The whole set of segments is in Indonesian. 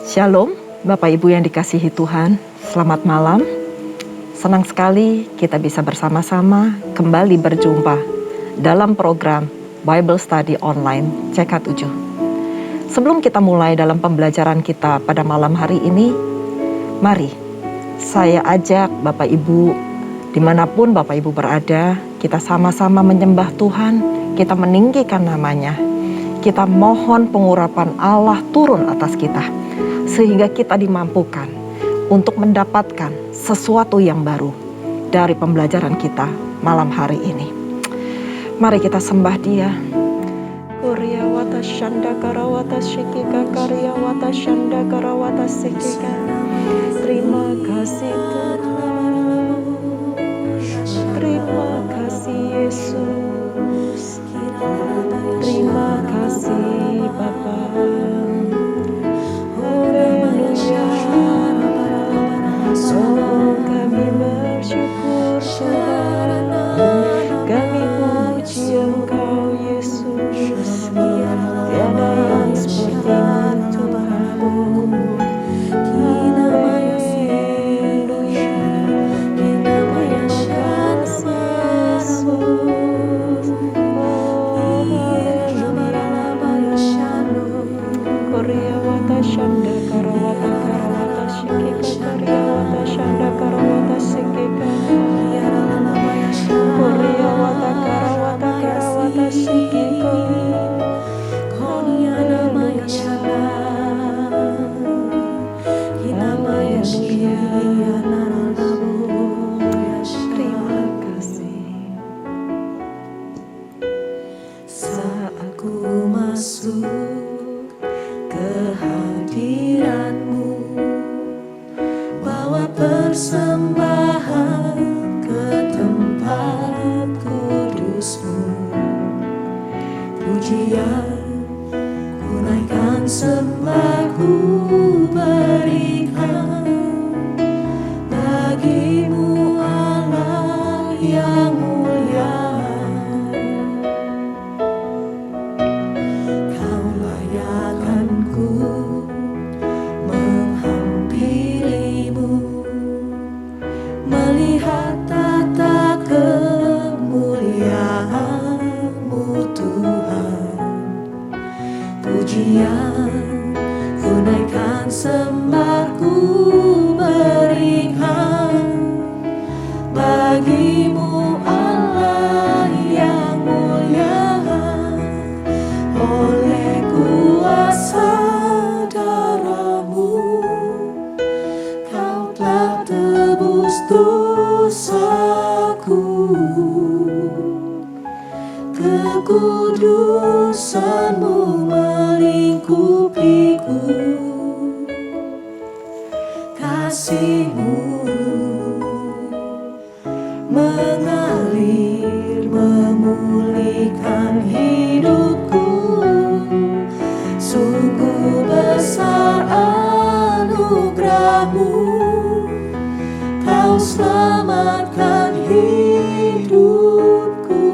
Shalom, Bapak Ibu yang dikasihi Tuhan, selamat malam. Senang sekali kita bisa bersama-sama kembali berjumpa dalam program Bible Study Online CK7. Sebelum kita mulai dalam pembelajaran kita pada malam hari ini, mari saya ajak Bapak Ibu, dimanapun Bapak Ibu berada, kita sama-sama menyembah Tuhan, kita meninggikan namanya, kita mohon pengurapan Allah turun atas kita, sehingga kita dimampukan untuk mendapatkan sesuatu yang baru dari pembelajaran kita malam hari ini. Mari kita sembah Dia. Korea wata shanda karawata shikika karya wata shanda karawata sikika. Terima kasih Tuhan. Terima kasih Yesus. Terima kasih Bapa. Oh, kami bersyukur Tuhan, kami puji Engkau Yesus, tiada yang seperti-Mu Tuhan. Haleluya, terima kasih Yesus. Oh, haleluya. Korea wata shanda karawata shikika karya wata shanda karawata sikika. Korea wata karawata shikika. Terima kasih. Saat aku masuk ke hadirat-Mu, bawa persembahan ke tempat kudus-Mu. Pujian ku naikkan, sembah ku berikan bagi-Mu Allah yang mulia. Kau layakkan ku menghampiri-Mu, melihat tata kemuliaan-Mu Tuhan. Pujian ku naikkan, sembah ku berikan bagi-Mu Allah yang mulia. Oleh kuasa darah-Mu, Kau telah tebus dosaku. Kekudusan-Mu melingkupiku, kasih-Mu mengalir memulihkan hidupku. Sungguh besar anugerah-Mu, Kau selamatkan hidupku.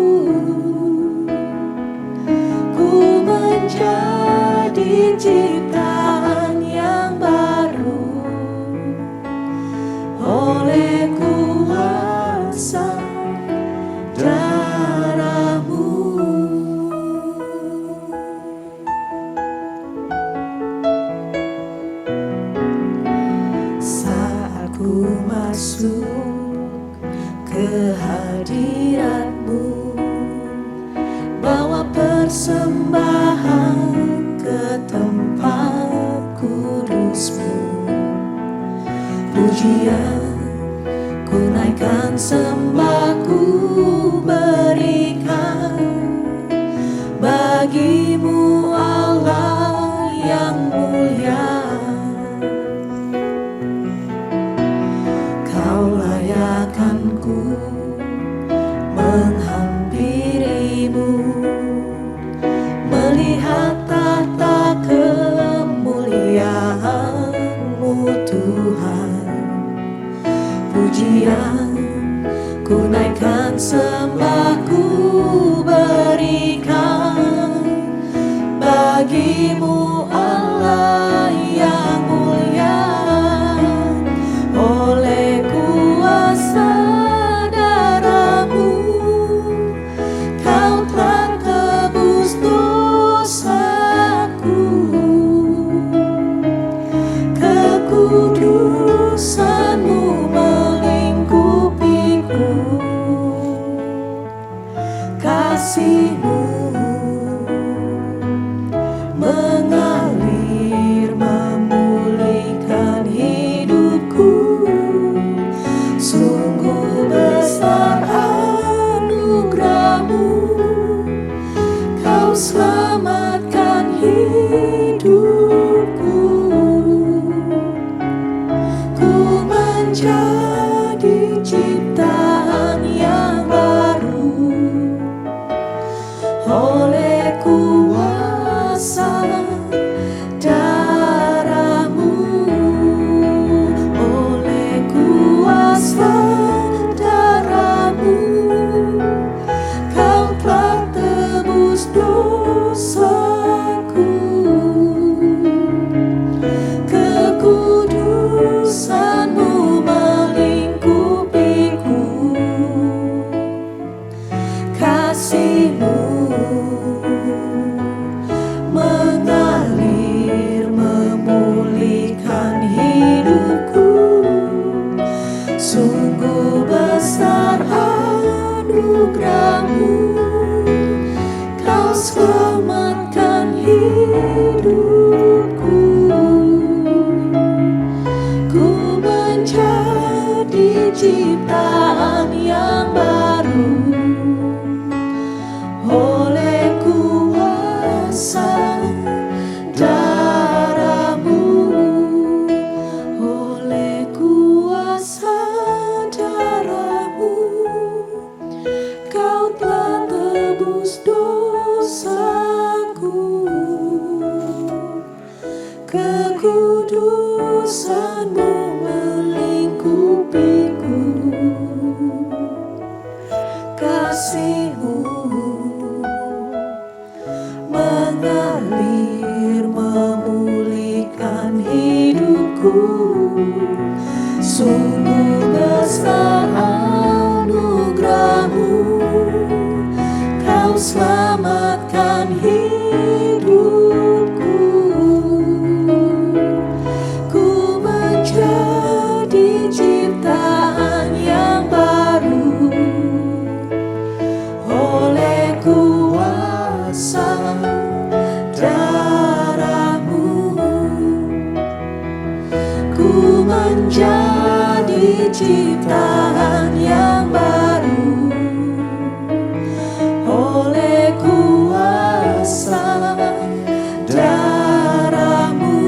Ku menjadi ciptaan yang baru oleh kuasa darah-Mu. Saat ku masuk ke hadirat-Mu, bawa persembahan ke tempat kudus-Mu. Pujian ku naikkan, sembah ku berikan bagi-Mu Allah yang mulia. Kau layakkan ku menghampiri-Mu, melihat tata kemuliaan-Mu Tuhan. Pujian kudusan-Mu melingkupiku, kasih-Mu mengalir memulihkan hidupku. Sungguh besar anugerah-Mu, Kau selamatkan hidupku. Ku menjadi ciptaan yang baru oleh kuasa darah-Mu. Ku menjadi ciptaan yang baru oleh kuasa darah-Mu.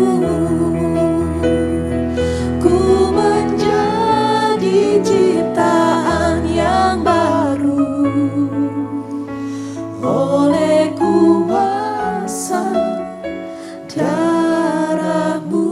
Ku menjadi ciptaan yang baru oleh kuasa darah-Mu.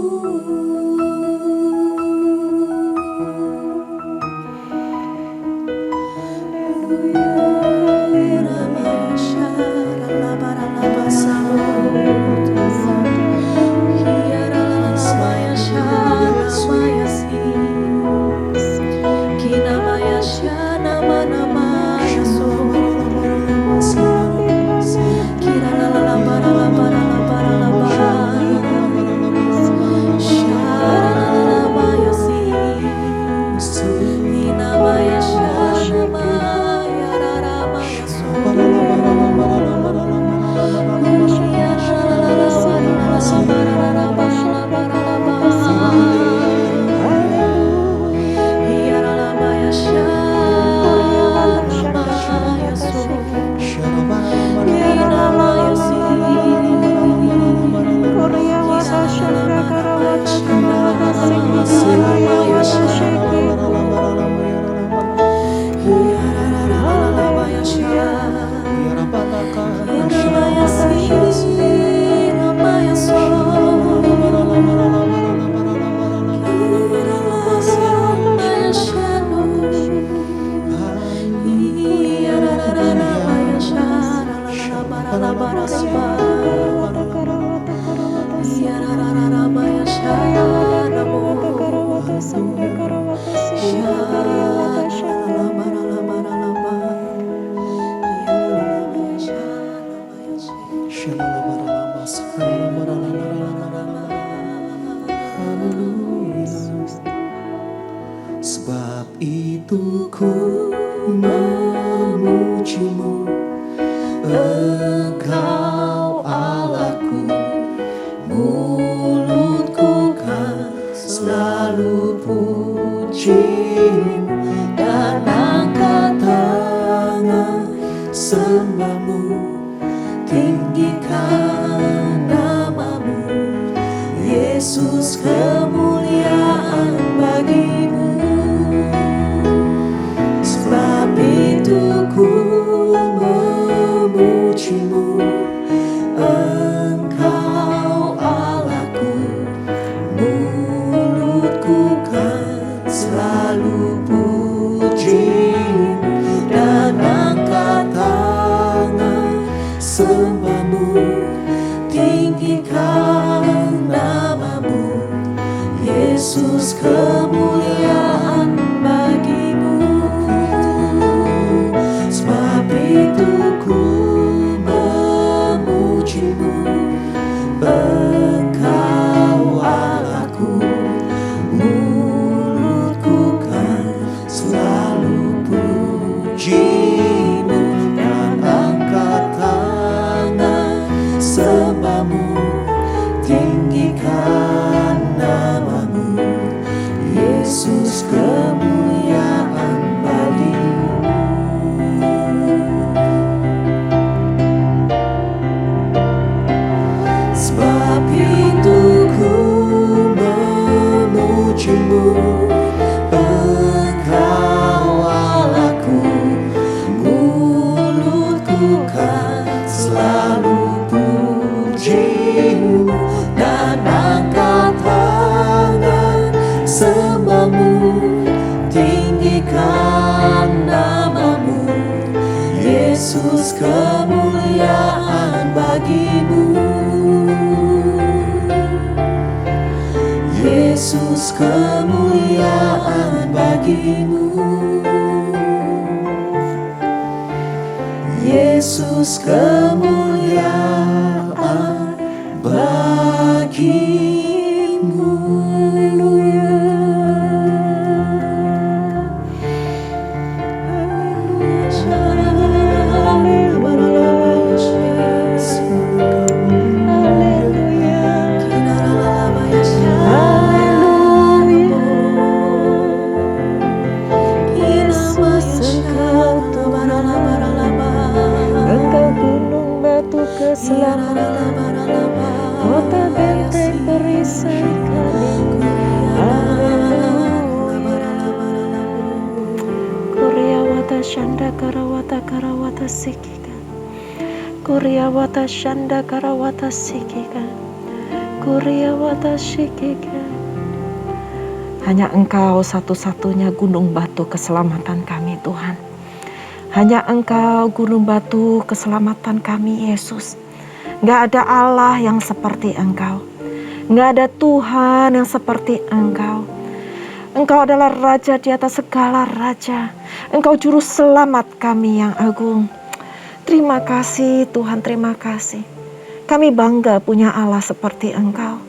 Sebab itu ku memuji-Mu, Engkau Allahku. Mulutku kan selalu puji-Mu dan angkat tangan sembah-Mu, tinggikan nama-Mu, Yesus, kemuliaan bagi-Mu. Sebab itu ku memuji-Mu, Engkau Allahku. Mulutku kan selalu puji-Mu dan angkat tangan sembah-Mu, tinggikan nama-Mu, Yesus, kemuliaan bagi-Mu. Sebab itu ku memuji-Mu, Engkau Allahku. Mulutku kan selalu puji-Mu dan angkat tangan sembah-Mu, tinggikan nama-Mu, Yesus, kemuliaan bagi-Mu. Sebab itu ku memuji-Mu, Engkau Allahku. Mulutku kan selalu puji-Mu dan angkat Yesus kemuliaan bagimu, Yesus kemuliaan bagimu. Kota benteng perisai kami. Koryawata shanda karawata sikika. Koryawata shanda karawata sikika. Koryawata sikika. Hanya Engkau satu-satunya gunung batu keselamatan kami, Tuhan. Hanya Engkau gunung batu keselamatan kami, Yesus. Gak ada Allah yang seperti Engkau. Gak ada Tuhan yang seperti Engkau. Engkau adalah Raja di atas segala raja. Engkau juru selamat kami yang agung. Terima kasih Tuhan, terima kasih. Kami bangga punya Allah seperti Engkau.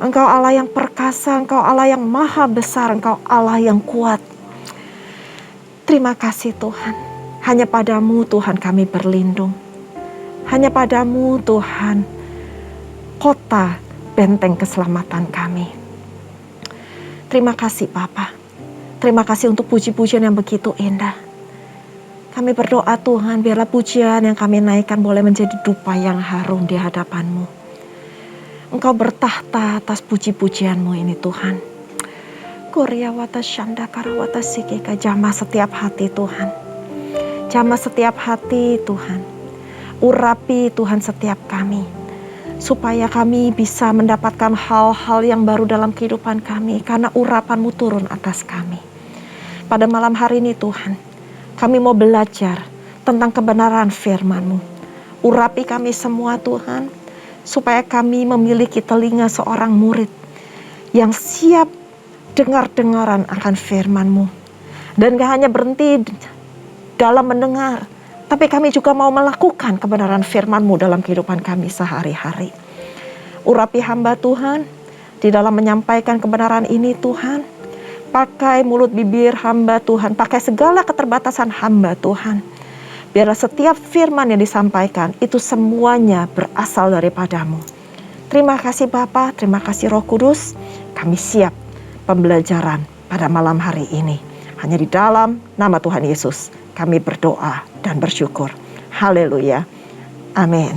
Engkau Allah yang perkasa, Engkau Allah yang maha besar, Engkau Allah yang kuat. Terima kasih Tuhan. Hanya padamu Tuhan kami berlindung. Hanya padamu Tuhan, kota benteng keselamatan kami. Terima kasih Bapa. Terima kasih untuk puji-pujian yang begitu indah. Kami berdoa Tuhan, biarlah pujian yang kami naikkan boleh menjadi dupa yang harum di hadapan-Mu. Engkau bertahta atas puji-pujian-Mu ini Tuhan. Koryawata shanda karawata sikika, jamah setiap hati Tuhan. Jamah setiap hati Tuhan. Urapi Tuhan setiap kami, supaya kami bisa mendapatkan hal-hal yang baru dalam kehidupan kami, karena urapan-Mu turun atas kami. Pada malam hari ini Tuhan, kami mau belajar tentang kebenaran firman-Mu. Urapi kami semua Tuhan, supaya kami memiliki telinga seorang murid yang siap dengar-dengaran akan firman-Mu. Dan gak hanya berhenti dalam mendengar, tapi kami juga mau melakukan kebenaran firman-Mu dalam kehidupan kami sehari-hari. Urapi hamba Tuhan, di dalam menyampaikan kebenaran ini Tuhan. Pakai mulut bibir hamba Tuhan, pakai segala keterbatasan hamba Tuhan. Biarlah setiap firman yang disampaikan, itu semuanya berasal daripada-Mu. Terima kasih Bapa, terima kasih Roh Kudus. Kami siap pembelajaran pada malam hari ini. Hanya di dalam nama Tuhan Yesus kami berdoa dan bersyukur. Haleluya. Amin.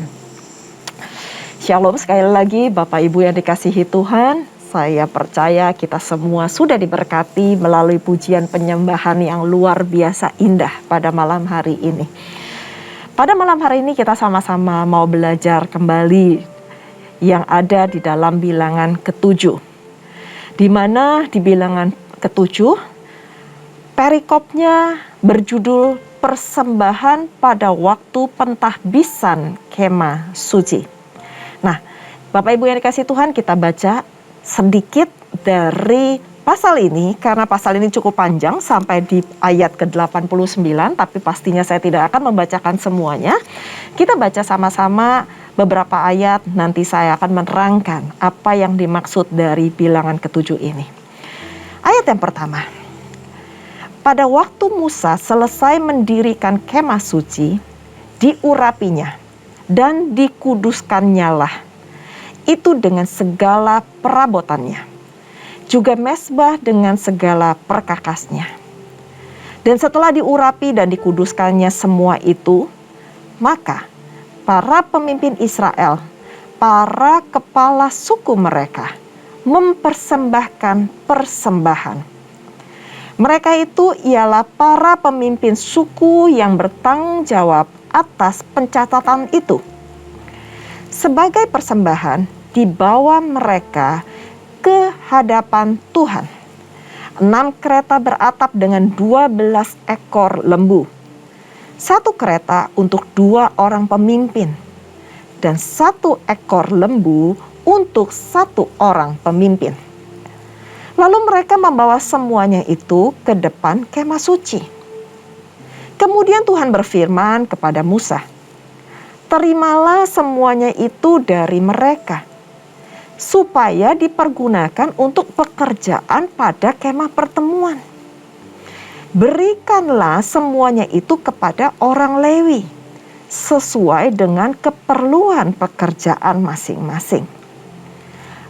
Shalom sekali lagi Bapak Ibu yang dikasihi Tuhan. Saya percaya kita semua sudah diberkati melalui pujian penyembahan yang luar biasa indah pada malam hari ini. Pada malam hari ini kita sama-sama mau belajar kembali yang ada di dalam bilangan ke-7. Di mana di bilangan ke-7 perikopnya berjudul persembahan pada waktu pentahbisan kemah suci. Nah, Bapak Ibu yang dikasihi Tuhan, kita baca sedikit dari pasal ini karena pasal ini cukup panjang sampai di ayat ke-89, tapi pastinya saya tidak akan membacakan semuanya. Kita baca sama-sama beberapa ayat, nanti saya akan menerangkan apa yang dimaksud dari bilangan ke-7 ini. Ayat yang pertama. Pada waktu Musa selesai mendirikan kemah suci, diurapinya dan dikuduskannya itu dengan segala perabotannya, juga mezbah dengan segala perkakasnya. Dan setelah diurapi dan dikuduskannya semua itu, maka para pemimpin Israel, para kepala suku mereka, mempersembahkan persembahan. Mereka itu ialah para pemimpin suku yang bertanggung jawab atas pencatatan itu. Sebagai persembahan, dibawa mereka ke hadapan Tuhan 6 kereta beratap dengan 12 ekor lembu. 1 kereta untuk 2 orang pemimpin, dan 1 ekor lembu untuk 1 orang pemimpin. Lalu mereka membawa semuanya itu ke depan kemah suci. Kemudian Tuhan berfirman kepada Musa, "Terimalah semuanya itu dari mereka, supaya dipergunakan untuk pekerjaan pada kemah pertemuan. Berikanlah semuanya itu kepada orang Lewi, sesuai dengan keperluan pekerjaan masing-masing."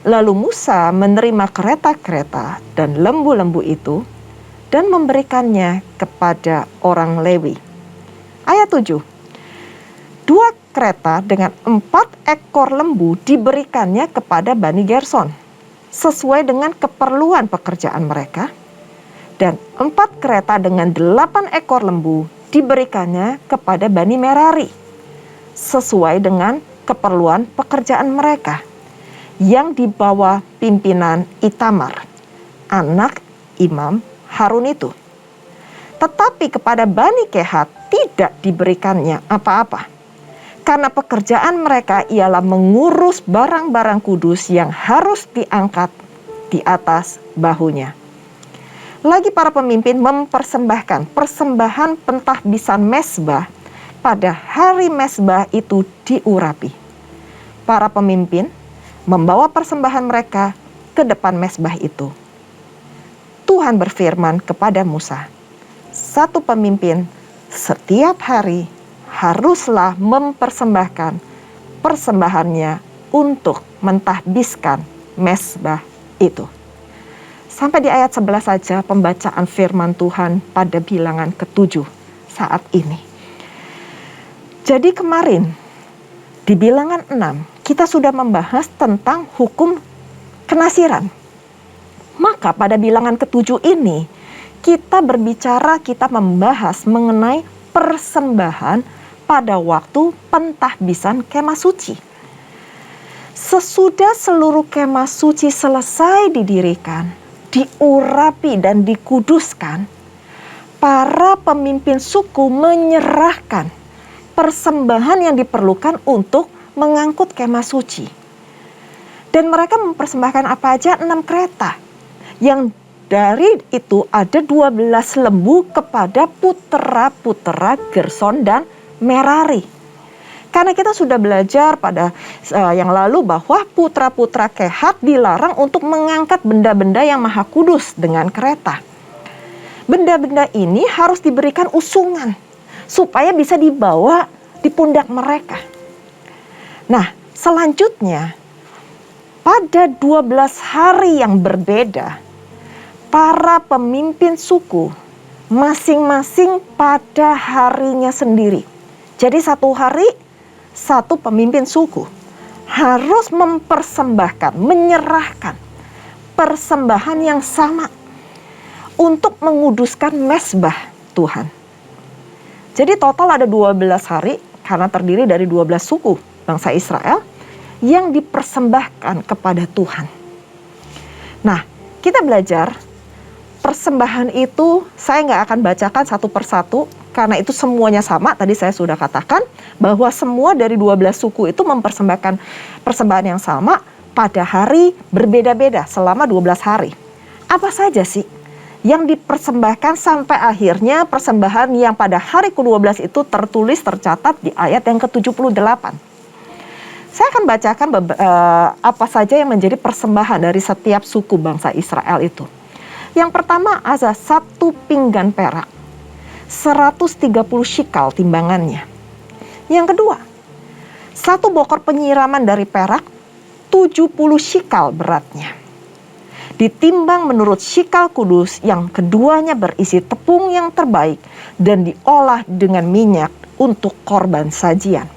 Lalu Musa menerima kereta-kereta dan lembu-lembu itu dan memberikannya kepada orang Lewi. Ayat 7. 2 kereta dengan 4 ekor lembu diberikannya kepada Bani Gerson, sesuai dengan keperluan pekerjaan mereka. Dan 4 kereta dengan 8 ekor lembu diberikannya kepada Bani Merari, sesuai dengan keperluan pekerjaan mereka, yang dibawa pimpinan Itamar, anak Imam Harun itu. Tetapi kepada Bani Kehat tidak diberikannya apa-apa, karena pekerjaan mereka ialah mengurus barang-barang kudus yang harus diangkat di atas bahunya. Lagi para pemimpin mempersembahkan persembahan pentahbisan mezbah pada hari mezbah itu diurapi. Para pemimpin membawa persembahan mereka ke depan mezbah itu. Tuhan berfirman kepada Musa, "Satu pemimpin setiap hari haruslah mempersembahkan persembahannya untuk mentahbiskan mezbah itu." Sampai di ayat 11 saja pembacaan firman Tuhan pada bilangan ke-7 saat ini. Jadi kemarin di bilangan 6 kita sudah membahas tentang hukum kenasiran. Maka pada bilangan ke-7 ini kita membahas mengenai persembahan pada waktu pentahbisan kemah suci. Sesudah seluruh kemah suci selesai didirikan, diurapi dan dikuduskan, para pemimpin suku menyerahkan persembahan yang diperlukan untuk mengangkut kemah suci. Dan mereka mempersembahkan apa aja? 6 kereta. Yang dari itu ada 12 lembu kepada putera-putera Gerson dan Merari. Karena kita sudah belajar pada yang lalu bahwa putra-putra Kehat dilarang untuk mengangkat benda-benda yang maha kudus dengan kereta. Benda-benda ini harus diberikan usungan supaya bisa dibawa di pundak mereka. Nah, selanjutnya pada 12 hari yang berbeda, para pemimpin suku masing-masing pada harinya sendiri. Jadi satu hari satu pemimpin suku harus mempersembahkan, menyerahkan persembahan yang sama untuk menguduskan mezbah Tuhan. Jadi total ada 12 hari karena terdiri dari 12 suku bangsa Israel yang dipersembahkan kepada Tuhan. Nah, kita belajar persembahan itu, saya nggak akan bacakan satu persatu karena itu semuanya sama. Tadi saya sudah katakan bahwa semua dari 12 suku itu mempersembahkan persembahan yang sama pada hari berbeda-beda selama 12 hari. Apa saja sih yang dipersembahkan sampai akhirnya persembahan yang pada hari ke-12 itu tercatat di ayat yang ke-78. Saya akan bacakan apa saja yang menjadi persembahan dari setiap suku bangsa Israel itu. Yang pertama ada 1 pinggan perak, 130 shikal timbangannya. Yang kedua, 1 bokor penyiraman dari perak, 70 shikal beratnya. Ditimbang menurut shikal kudus, yang keduanya berisi tepung yang terbaik dan diolah dengan minyak untuk korban sajian.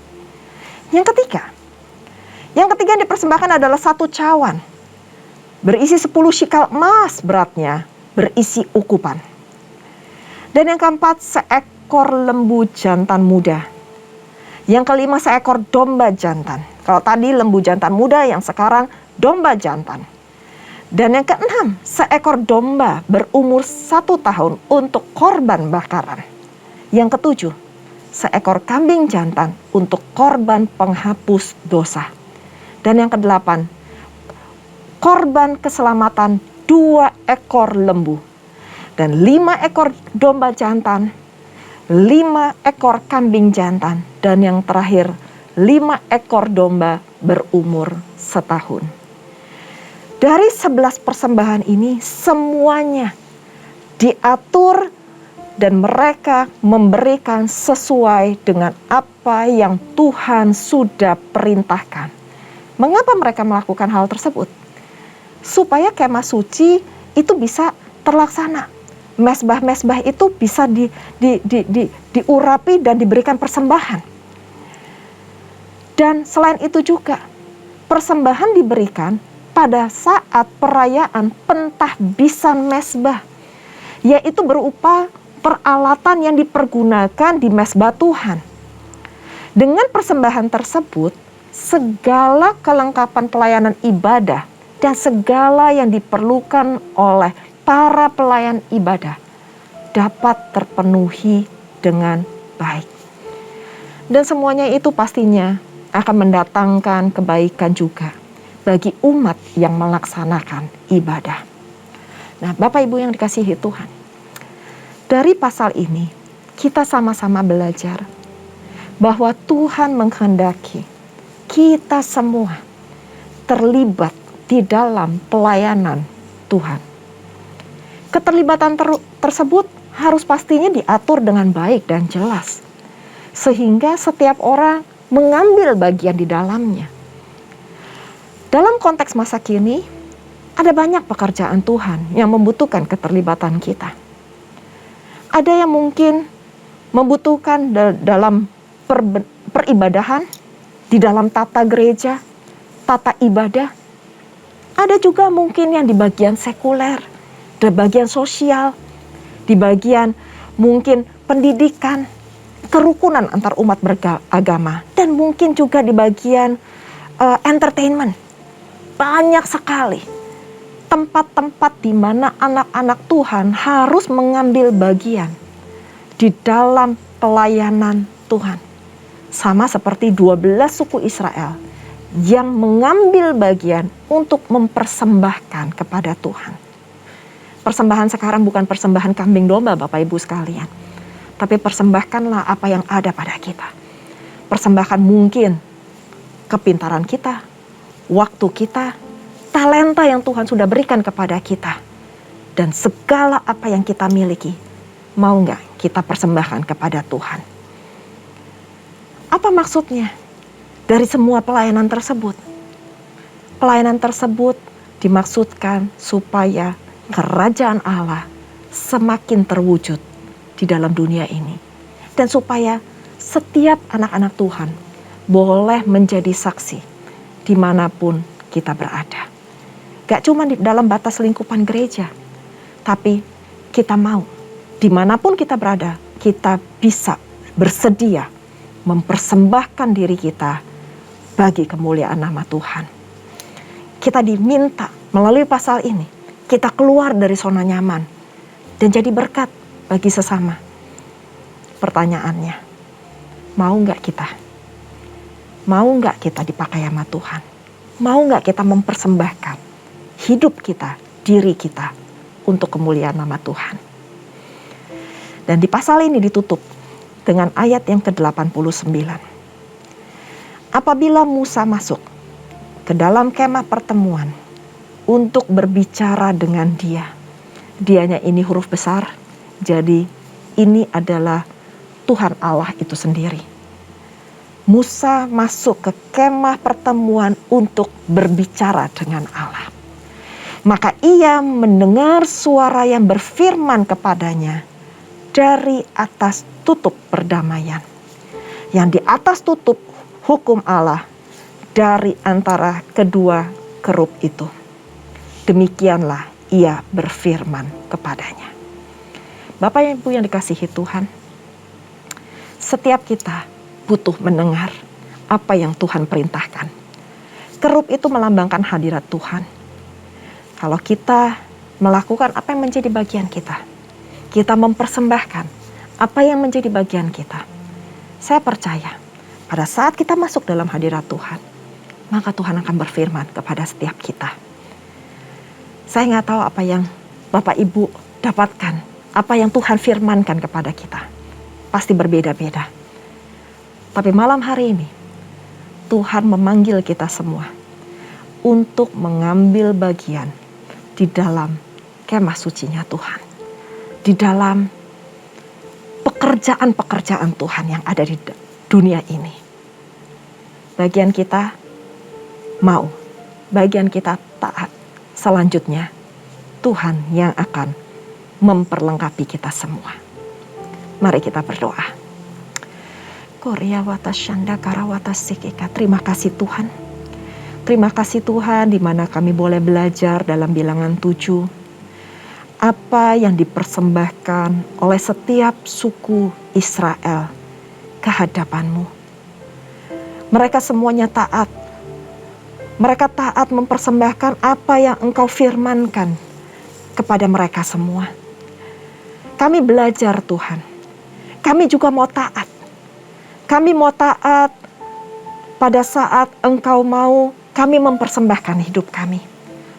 Yang ketiga yang dipersembahkan adalah 1 cawan berisi 10 shikal emas beratnya, berisi ukupan. Dan yang keempat, 1 ekor lembu jantan muda. Yang kelima, 1 ekor domba jantan. Kalau tadi lembu jantan muda, yang sekarang domba jantan. Dan yang keenam, 1 ekor domba berumur 1 tahun untuk korban bakaran. Yang ketujuh, 1 ekor kambing jantan untuk korban penghapus dosa. Dan yang kedelapan, korban keselamatan 2 ekor lembu, dan 5 ekor domba jantan, 5 ekor kambing jantan, dan yang terakhir 5 ekor domba berumur setahun. Dari 11 persembahan ini semuanya diatur dan mereka memberikan sesuai dengan apa yang Tuhan sudah perintahkan. Mengapa mereka melakukan hal tersebut? Supaya kemah suci itu bisa terlaksana. Mesbah-mesbah itu bisa diurapi dan diberikan persembahan. Dan selain itu juga, persembahan diberikan pada saat perayaan pentahbisan mesbah, yaitu berupa peralatan yang dipergunakan di mesbah Tuhan. Dengan persembahan tersebut, segala kelengkapan pelayanan ibadah dan segala yang diperlukan oleh para pelayan ibadah dapat terpenuhi dengan baik. Dan semuanya itu pastinya akan mendatangkan kebaikan juga bagi umat yang melaksanakan ibadah. Nah, Bapak Ibu yang dikasihi Tuhan, dari pasal ini kita sama-sama belajar bahwa Tuhan menghendaki kita semua terlibat di dalam pelayanan Tuhan. Keterlibatan tersebut harus pastinya diatur dengan baik dan jelas, sehingga setiap orang mengambil bagian di dalamnya. Dalam konteks masa kini, ada banyak pekerjaan Tuhan yang membutuhkan keterlibatan kita. Ada yang mungkin membutuhkan dalam peribadahan, di dalam tata gereja, tata ibadah. Ada juga mungkin yang di bagian sekuler, di bagian sosial, di bagian mungkin pendidikan, kerukunan antar umat beragama, dan mungkin juga di bagian entertainment. Banyak sekali tempat-tempat di mana anak-anak Tuhan harus mengambil bagian di dalam pelayanan Tuhan. Sama seperti 12 suku Israel yang mengambil bagian untuk mempersembahkan kepada Tuhan. Persembahan sekarang bukan persembahan kambing domba, Bapak Ibu sekalian. Tapi persembahkanlah apa yang ada pada kita. Persembahkan mungkin kepintaran kita, waktu kita, talenta yang Tuhan sudah berikan kepada kita. Dan segala apa yang kita miliki, mau nggak kita persembahkan kepada Tuhan? Apa maksudnya dari semua pelayanan tersebut? Pelayanan tersebut dimaksudkan supaya kerajaan Allah semakin terwujud di dalam dunia ini. Dan supaya setiap anak-anak Tuhan boleh menjadi saksi dimanapun kita berada. Gak cuma di dalam batas lingkupan gereja, tapi kita mau dimanapun kita berada, kita bisa bersedia mempersembahkan diri kita bagi kemuliaan nama Tuhan. Kita diminta melalui pasal ini, kita keluar dari zona nyaman dan jadi berkat bagi sesama. Pertanyaannya, mau nggak kita? Mau nggak kita dipakai sama Tuhan? Mau nggak kita mempersembahkan hidup kita, diri kita untuk kemuliaan nama Tuhan? Dan di pasal ini ditutup dengan ayat yang ke-89. Apabila Musa masuk ke dalam kemah pertemuan untuk berbicara dengan dia. Dianya ini huruf besar, jadi ini adalah Tuhan Allah itu sendiri. Musa masuk ke kemah pertemuan untuk berbicara dengan Allah. Maka ia mendengar suara yang berfirman kepadanya dari atas tutup perdamaian. Yang di atas tutup hukum Allah dari antara kedua kerup itu. Demikianlah ia berfirman kepadanya. Bapak Ibu yang dikasihi Tuhan, setiap kita butuh mendengar apa yang Tuhan perintahkan. Kerup itu melambangkan hadirat Tuhan. Kalau kita melakukan apa yang menjadi bagian kita, kita mempersembahkan apa yang menjadi bagian kita, saya percaya pada saat kita masuk dalam hadirat Tuhan, maka Tuhan akan berfirman kepada setiap kita. Saya nggak tahu apa yang Bapak Ibu dapatkan, apa yang Tuhan firmankan kepada kita. Pasti berbeda-beda. Tapi malam hari ini, Tuhan memanggil kita semua untuk mengambil bagian di dalam kemah sucinya Tuhan. Di dalam pekerjaan-pekerjaan Tuhan yang ada di dunia ini. Bagian kita mau, bagian kita taat. Selanjutnya, Tuhan yang akan memperlengkapi kita semua. Mari kita berdoa. Terima kasih Tuhan. Terima kasih Tuhan di mana kami boleh belajar dalam bilangan 7. Apa yang dipersembahkan oleh setiap suku Israel ke hadapan-Mu. Mereka semuanya taat. Mereka taat mempersembahkan apa yang Engkau firmankan kepada mereka semua. Kami belajar Tuhan. Kami juga mau taat. Kami mau taat pada saat Engkau mau kami mempersembahkan hidup kami.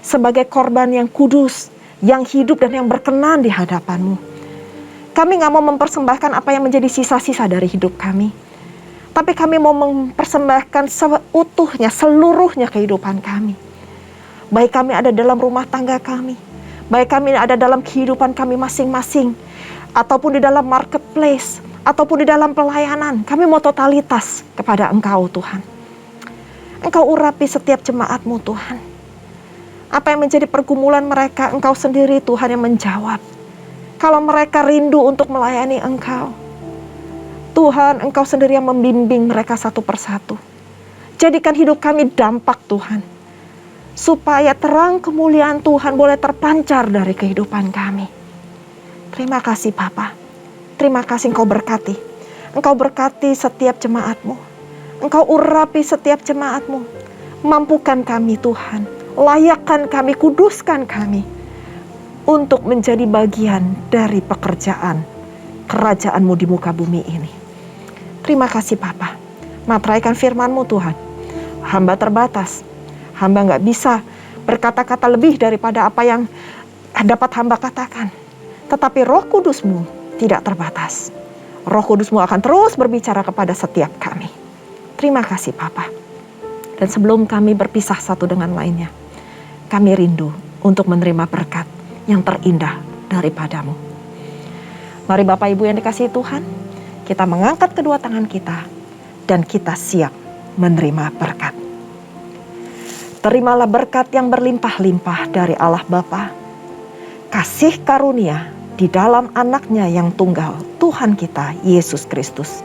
Sebagai korban yang kudus, yang hidup dan yang berkenan di hadapan-Mu. Kami gak mau mempersembahkan apa yang menjadi sisa-sisa dari hidup kami. Tapi kami mau mempersembahkan seutuhnya, seluruhnya kehidupan kami. Baik kami ada dalam rumah tangga kami, baik kami ada dalam kehidupan kami masing-masing, ataupun di dalam marketplace, ataupun di dalam pelayanan, kami mau totalitas kepada Engkau Tuhan. Engkau urapi setiap jemaat-Mu Tuhan. Apa yang menjadi pergumulan mereka, Engkau sendiri Tuhan yang menjawab. Kalau mereka rindu untuk melayani Engkau, Tuhan, Engkau sendiri yang membimbing mereka satu persatu. Jadikan hidup kami dampak Tuhan. Supaya terang kemuliaan Tuhan boleh terpancar dari kehidupan kami. Terima kasih Bapa. Terima kasih Engkau berkati. Engkau berkati setiap jemaat-Mu. Engkau urapi setiap jemaat-Mu. Mampukan kami Tuhan. Layakkan kami, kuduskan kami. Untuk menjadi bagian dari pekerjaan kerajaan-Mu di muka bumi ini. Terima kasih Bapa. Materaikan firman-Mu Tuhan. Hamba terbatas. Hamba gak bisa berkata-kata lebih daripada apa yang dapat hamba katakan. Tetapi Roh Kudus-Mu tidak terbatas. Roh Kudus-Mu akan terus berbicara kepada setiap kami. Terima kasih Bapa. Dan sebelum kami berpisah satu dengan lainnya, kami rindu untuk menerima berkat yang terindah daripada-Mu. Mari Bapak Ibu yang dikasihi Tuhan, kita mengangkat kedua tangan kita dan kita siap menerima berkat. Terimalah berkat yang berlimpah-limpah dari Allah Bapa, kasih karunia di dalam anaknya yang tunggal, Tuhan kita Yesus Kristus.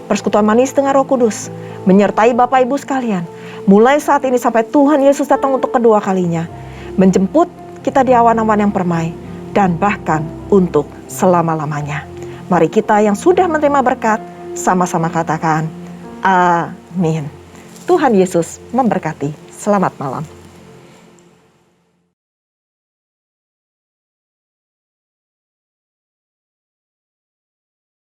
Persekutuan manis dengan Roh Kudus menyertai Bapak Ibu sekalian, mulai saat ini sampai Tuhan Yesus datang untuk kedua kalinya, menjemput kita di awan-awan yang permai, dan bahkan untuk selama-lamanya. Mari kita yang sudah menerima berkat, sama-sama katakan, amin. Tuhan Yesus memberkati. Selamat malam.